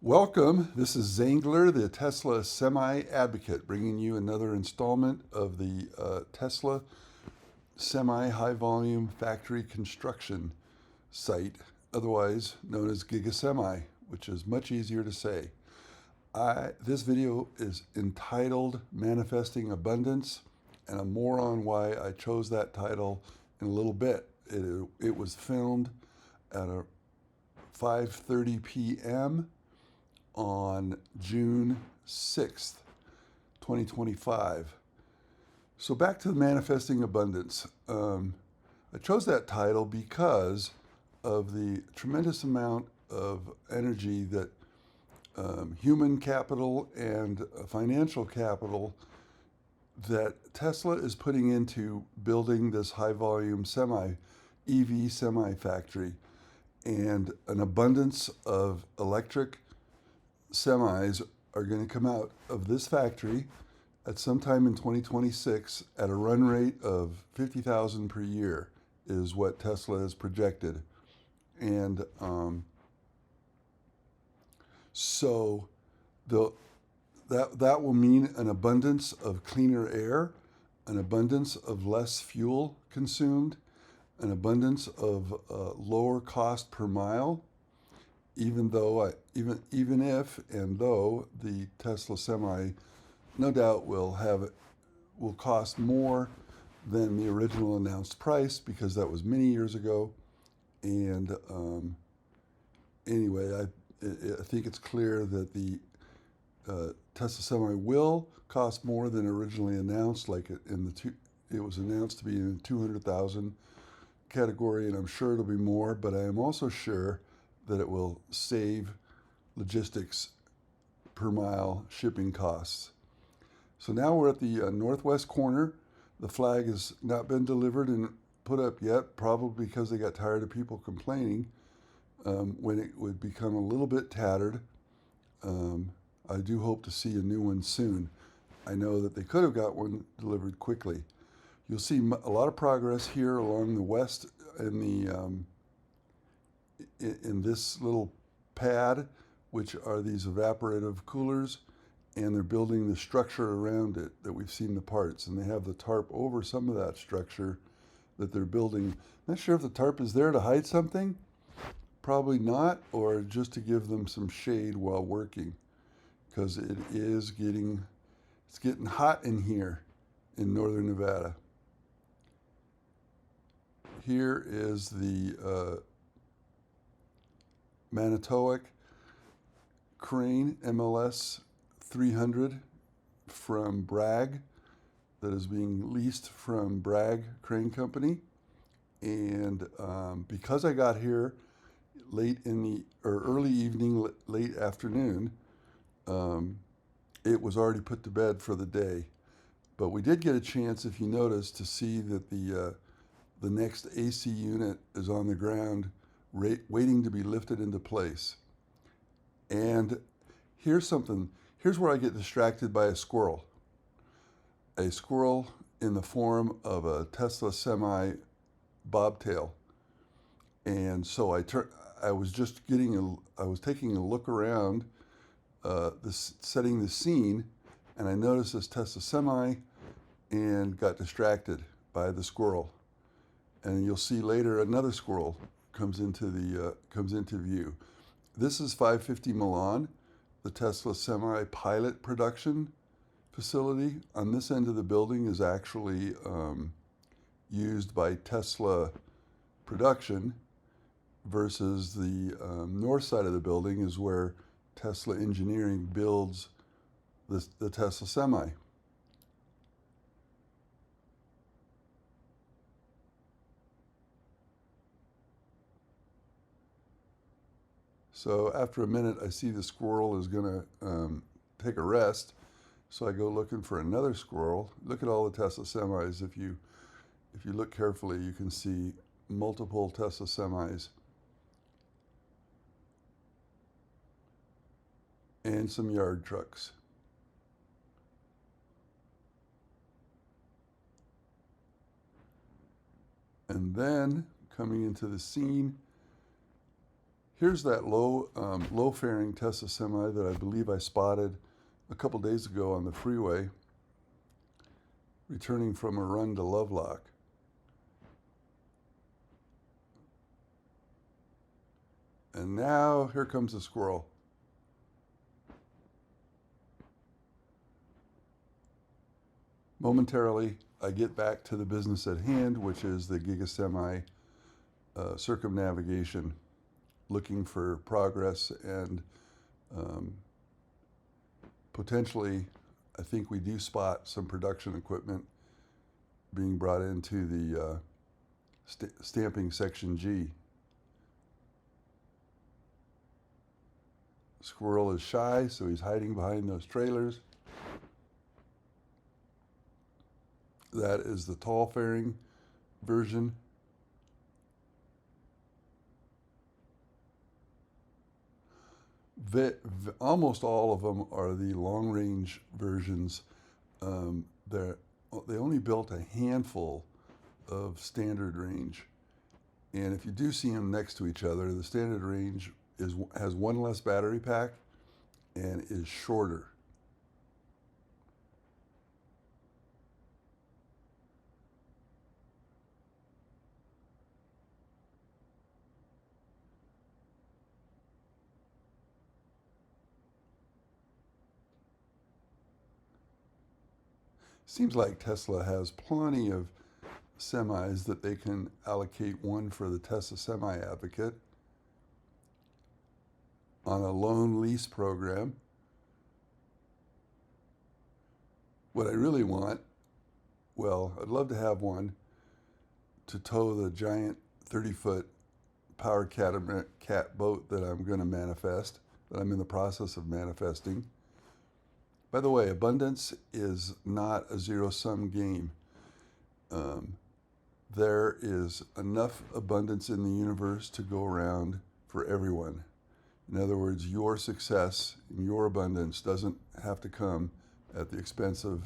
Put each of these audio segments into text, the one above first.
Welcome. This is Zangler, the Tesla semi-advocate, bringing you another installment of the Tesla semi-high-volume factory construction site, otherwise known as Giga Semi, which is much easier to say. This video is entitled Manifesting Abundance, and more on why I chose that title in a little bit. It was filmed at 5:30 p.m. on June 6th, 2025. So back to the Manifesting Abundance. I chose that title because of the tremendous amount of energy that human capital and financial capital that Tesla is putting into building this high volume EV semi factory, and an abundance of electric semis are going to come out of this factory at some time in 2026 at a run rate of 50,000 per year is what Tesla has projected. And so that will mean an abundance of cleaner air, an abundance of less fuel consumed, an abundance of lower cost per mile, even though though the Tesla Semi no doubt will cost more than the original announced price, because that was many years ago. And anyway, I think it's clear that the Tesla Semi will cost more than originally announced. It was announced to be in the 200,000 category, and I'm sure it'll be more. But I am also sure that it will save logistics per mile shipping costs. So now we're at the northwest corner. The flag has not been delivered and put up yet, probably because they got tired of people complaining when it would become a little bit tattered. I do hope to see a new one soon. I know that they could have got one delivered quickly. You'll see a lot of progress here along the west in this little pad, which are these evaporative coolers, and they're building the structure around it that we've seen the parts, and they have the tarp over some of that structure that they're building. Not sure if the tarp is there to hide something, probably not, or just to give them some shade while working, because it's getting hot in here in northern Nevada. Here is the Manitowoc crane MLS 300 from Bragg that is being leased from Bragg Crane Company. And because I got here early evening, late afternoon, it was already put to bed for the day. But we did get a chance, if you notice, to see that the next AC unit is on the ground waiting to be lifted into place. And here's where I get distracted by a squirrel in the form of a Tesla Semi bobtail. And so I was taking a look around, setting the scene, and I noticed this Tesla Semi and got distracted by the squirrel. And you'll see later another squirrel comes into view. This is 550 Milan, the Tesla Semi pilot production facility. On this end of the building is actually used by Tesla production, versus the north side of the building is where Tesla engineering builds the Tesla Semi. So after a minute, I see the squirrel is going to take a rest. So I go looking for another squirrel. Look at all the Tesla Semis. If you look carefully, you can see multiple Tesla Semis and some yard trucks. And then coming into the scene, Here's that low fairing Tesla semi that I believe I spotted a couple days ago on the freeway, returning from a run to Lovelock. And now here comes a squirrel. Momentarily, I get back to the business at hand, which is the Giga Semi circumnavigation, looking for progress and potentially, I think we do spot some production equipment being brought into the stamping section G. Squirrel is shy, so he's hiding behind those trailers. That is the tall fairing version. Almost all of them are the long-range versions. They only built a handful of standard range. And if you do see them next to each other, the standard range has one less battery pack and is shorter. Seems like Tesla has plenty of semis that they can allocate one for the Tesla Semi Advocate on a loan lease program. What I really want, well, I'd love to have one to tow the giant 30-foot power cat boat that I'm going to manifest, that I'm in the process of manifesting. By the way, abundance is not a zero-sum game. There is enough abundance in the universe to go around for everyone. In other words, your success and your abundance doesn't have to come at the expense of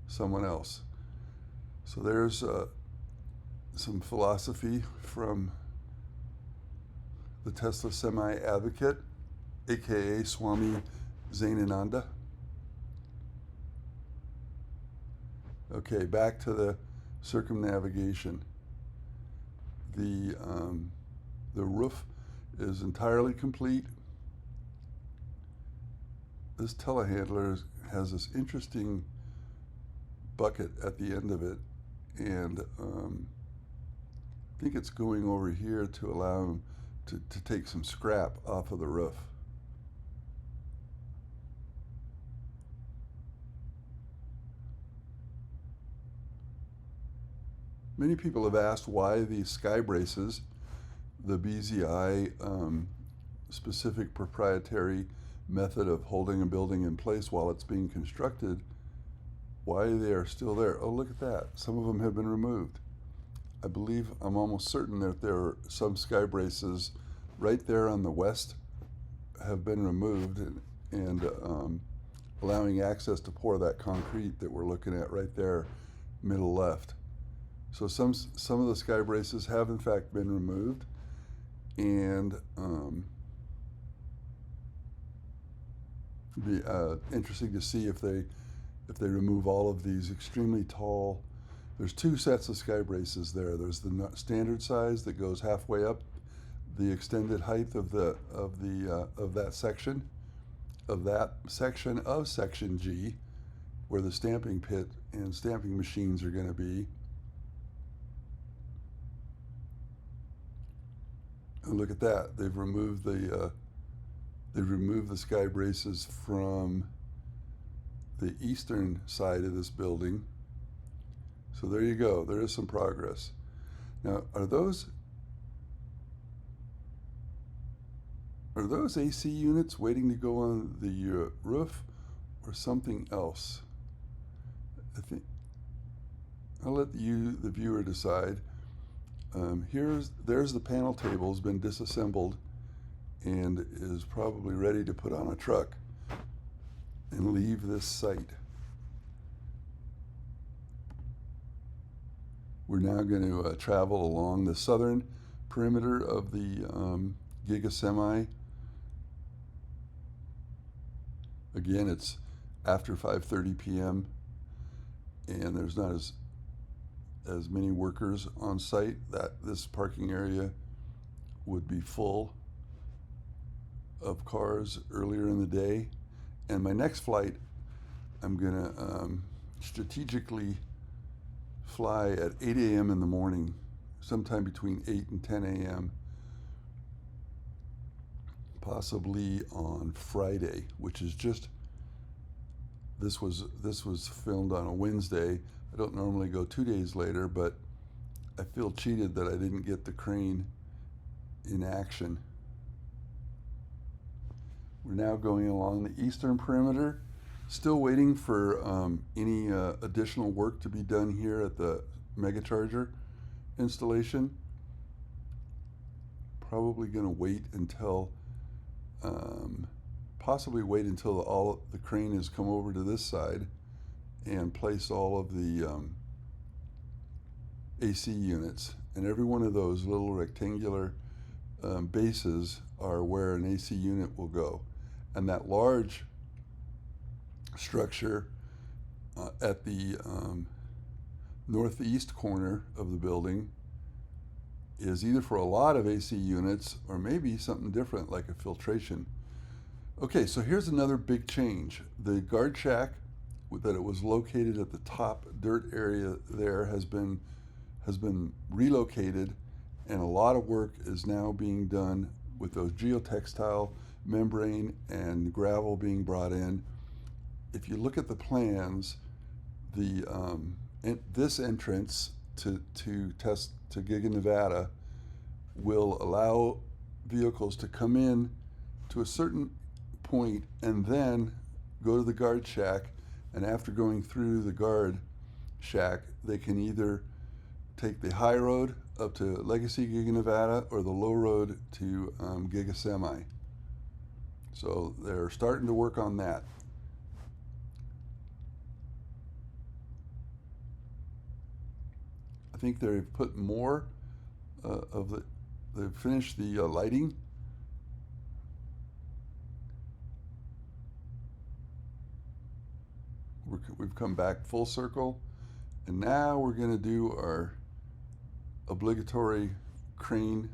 someone else. So there's some philosophy from the Tesla Semi Advocate, aka Swami Zainananda. Okay, back to the circumnavigation. The roof is entirely complete. This telehandler has this interesting bucket at the end of it, and I think it's going over here to allow him to take some scrap off of the roof. Many people have asked why these sky braces, the BZI specific proprietary method of holding a building in place while it's being constructed, why they are still there. Oh, look at that. Some of them have been removed. I believe, I'm almost certain that there are some sky braces right there on the west have been removed and allowing access to pour that concrete that we're looking at right there, middle left. So some of the sky braces have in fact been removed, and be interesting to see if they remove all of these extremely tall. There's two sets of sky braces there. There's the standard size that goes halfway up the extended height of that section of section G, where the stamping pit and stamping machines are going to be. And look at that. They've removed the sky braces from the eastern side of this building. So there you go. There is some progress. Now, are those AC units waiting to go on the roof or something else? I think I'll let the viewer decide. There's the panel table, has been disassembled and is probably ready to put on a truck and leave this site. We're now going to travel along the southern perimeter of the Giga Semi. Again, it's after 5:30 p.m. and there's not as many workers on site. That this parking area would be full of cars earlier in the day. And my next flight, I'm gonna strategically fly at 8 a.m. in the morning, sometime between 8 and 10 a.m., possibly on Friday, which is just, this was filmed on a Wednesday. I don't normally go 2 days later, but I feel cheated that I didn't get the crane in action. We're now going along the eastern perimeter, still waiting for any additional work to be done here at the megacharger installation. Probably going to wait until, possibly wait until all the crane has come over to this side and place all of the AC units. And every one of those little rectangular bases are where an AC unit will go. And that large structure at the northeast corner of the building is either for a lot of AC units or maybe something different like a filtration. Okay, so here's another big change. The guard shack that it was located at the top dirt area there has been relocated, and a lot of work is now being done with those geotextile membrane and gravel being brought in. If you look at the plans, this entrance to Giga, Nevada will allow vehicles to come in to a certain point and then go to the guard shack, and after going through the guard shack, they can either take the high road up to Legacy Giga, Nevada, or the low road to Giga Semi. So they're starting to work on that. I think they've put more they've finished the lighting. We've come back full circle, and now we're going to do our obligatory crane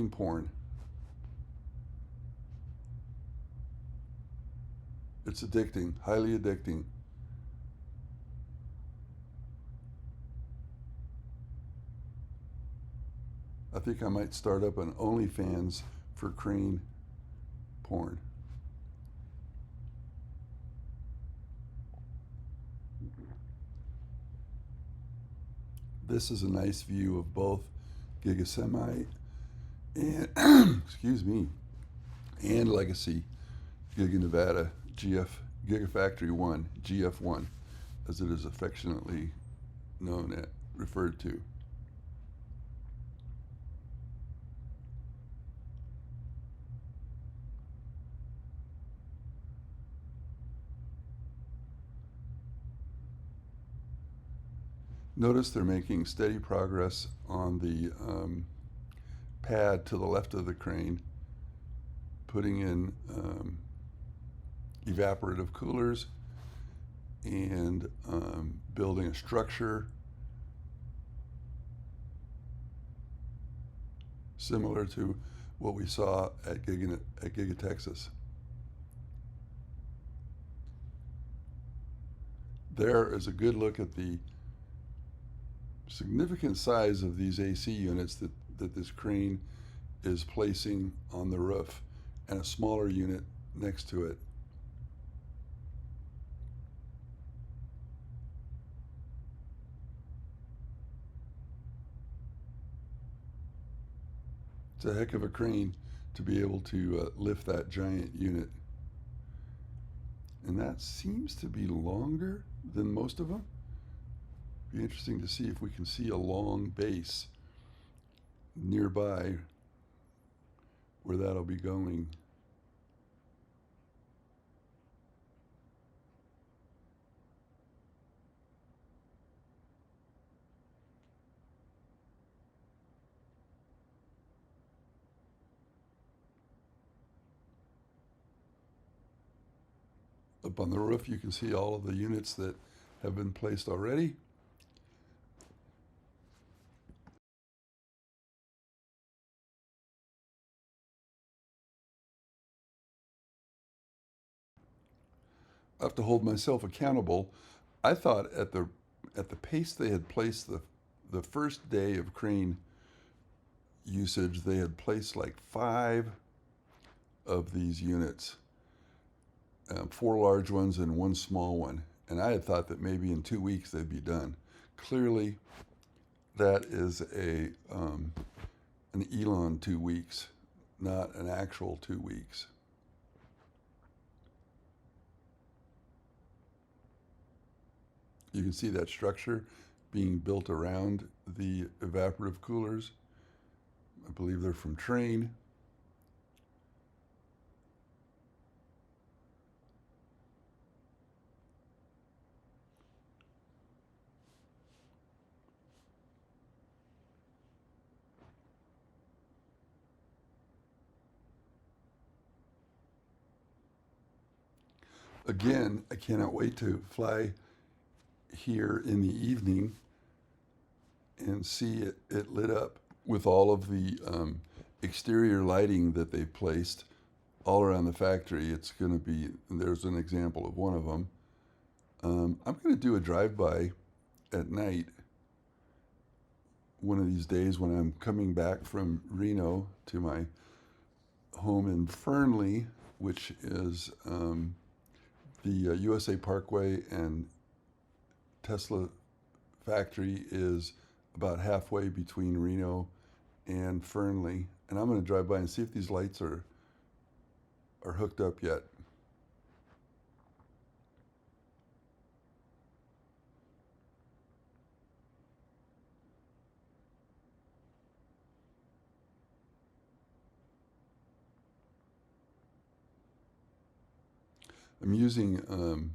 porn. It's addicting, highly addicting. I think I might start up an OnlyFans for crane porn. This is a nice view of both Giga Semi and excuse me, and Legacy Giga Nevada Gigafactory 1, GF1, as it is affectionately referred to. Notice they're making steady progress on the pad to the left of the crane, putting in evaporative coolers and building a structure similar to what we saw at Giga, Texas. There is a good look at the significant size of these AC units that this crane is placing on the roof, and a smaller unit next to it. It's a heck of a crane to be able to lift that giant unit. And that seems to be longer than most of them. Be interesting to see if we can see a long base nearby where that'll be going. Up on the roof, you can see all of the units that have been placed already. I have to hold myself accountable. I thought at the pace they had placed the first day of crane usage, they had placed like 5 of these units, 4 large ones and 1 small one. And I had thought that maybe in 2 weeks they'd be done. Clearly, that is an Elon 2 weeks, not an actual 2 weeks. You can see that structure being built around the evaporative coolers. I believe they're from Train. Again, I cannot wait to fly here in the evening and see it lit up with all of the exterior lighting that they placed all around the factory. It's going to be, there's an example of one of them. I'm going to do a drive-by at night one of these days when I'm coming back from Reno to my home in Fernley, which is the USA Parkway and Tesla factory is about halfway between Reno and Fernley. And I'm going to drive by and see if these lights are hooked up yet. I'm using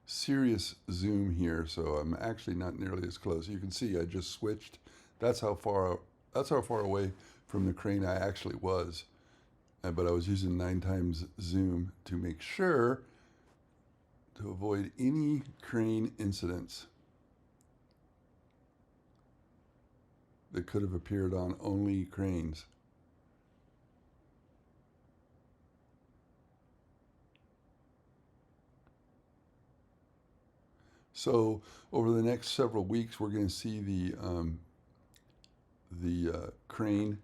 serious zoom here, so I'm actually not nearly as close. You can see I just switched. That's how far away from the crane I actually was. But I was using 9 times zoom to make sure to avoid any crane incidents that could have appeared on only cranes. So over the next several weeks, we're going to see the crane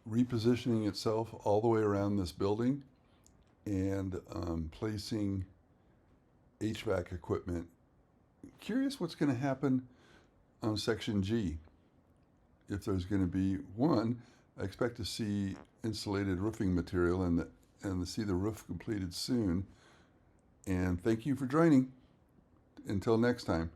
repositioning itself all the way around this building and placing HVAC equipment. Curious what's going to happen on section G. If there's going to be one, I expect to see insulated roofing material and to see the roof completed soon. And thank you for joining. Until next time.